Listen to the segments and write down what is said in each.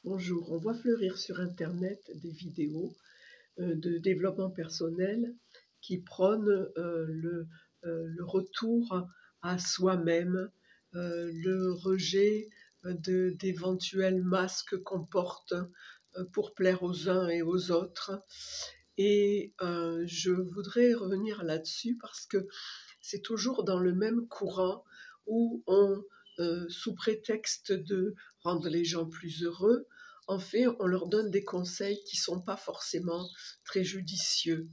Bonjour, on voit fleurir sur Internet des vidéos de développement personnel qui prônent le retour à soi-même, le rejet d'éventuels masques qu'on porte pour plaire aux uns et aux autres. Et je voudrais revenir là-dessus parce que c'est toujours dans le même courant où sous prétexte de rendre les gens plus heureux, en fait, on leur donne des conseils qui ne sont pas forcément très judicieux.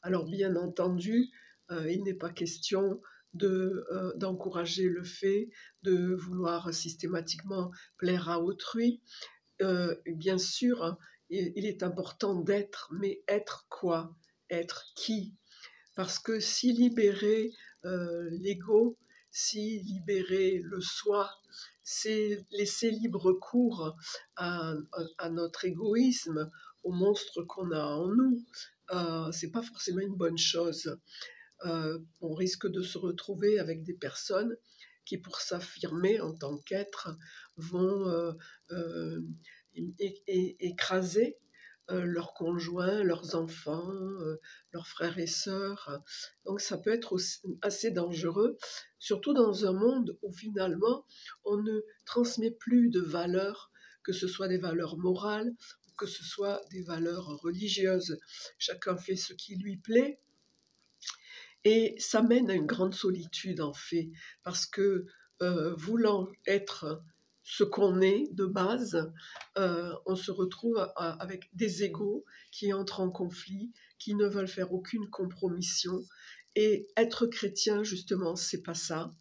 Alors bien entendu, il n'est pas question d'encourager le fait de vouloir systématiquement plaire à autrui. Bien sûr, hein, il est important d'être, mais être quoi? Être qui? Parce que si libérer l'ego, si libérer le soi, c'est laisser libre cours à notre égoïsme, au monstre qu'on a en nous, c'est pas forcément une bonne chose. On risque de se retrouver avec des personnes qui, pour s'affirmer en tant qu'être, vont écraser leurs conjoints, leurs enfants, leurs frères et sœurs. Donc ça peut être assez dangereux, surtout dans un monde où finalement on ne transmet plus de valeurs, que ce soit des valeurs morales, que ce soit des valeurs religieuses. Chacun fait ce qui lui plaît. Et ça mène à une grande solitude en fait, parce que voulant être ce qu'on est de base, on se retrouve avec des égos qui entrent en conflit, qui ne veulent faire aucune compromission. Et être chrétien, justement, c'est pas ça.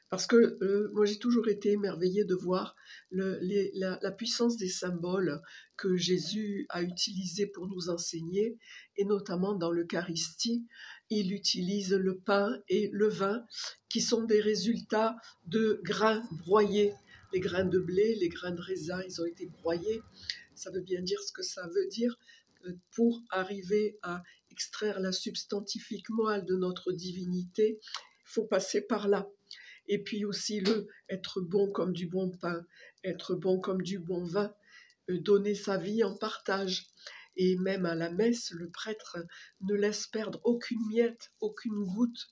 Parce que moi, j'ai toujours été émerveillée de voir la puissance des symboles que Jésus a utilisés pour nous enseigner, et notamment dans l'Eucharistie. Il utilise le pain et le vin, qui sont des résultats de grains broyés. Les grains de blé, les grains de raisin, ils ont été broyés. Ça veut bien dire ce que ça veut dire. Pour arriver à extraire la substantifique moelle de notre divinité, il faut passer par là. Et puis aussi être bon comme du bon pain, être bon comme du bon vin, donner sa vie en partage. Et même à la messe, le prêtre ne laisse perdre aucune miette, aucune goutte,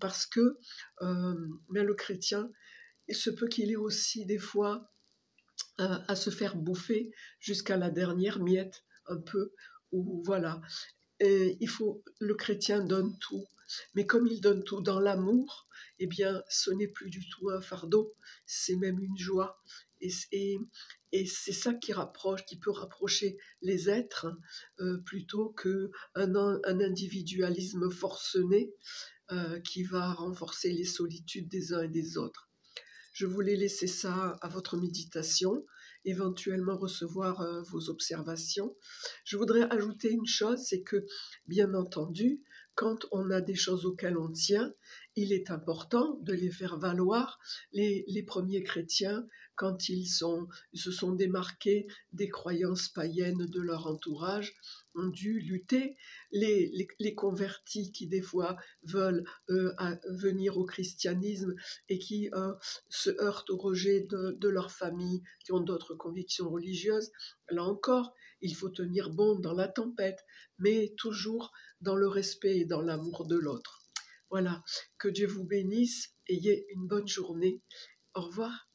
parce que bien le chrétien, il se peut qu'il ait aussi des fois à se faire bouffer jusqu'à la dernière miette, un peu, ou voilà. Et le chrétien donne tout, mais comme il donne tout dans l'amour, eh bien, ce n'est plus du tout un fardeau, c'est même une joie. Et c'est ça qui peut rapprocher les êtres, plutôt qu'un individualisme forcené qui va renforcer les solitudes des uns et des autres. Je voulais laisser ça à votre méditation, éventuellement recevoir vos observations. Je voudrais ajouter une chose, c'est que, bien entendu, quand on a des choses auxquelles on tient, il est important de les faire valoir. Les premiers chrétiens, quand se sont démarqués des croyances païennes de leur entourage, ont dû lutter. Les convertis qui, des fois, veulent venir au christianisme et qui se heurtent au rejet de leur famille, qui ont d'autres convictions religieuses. Là encore, il faut tenir bon dans la tempête, mais toujours dans le respect et dans l'amour de l'autre. Voilà, que Dieu vous bénisse, ayez une bonne journée. Au revoir.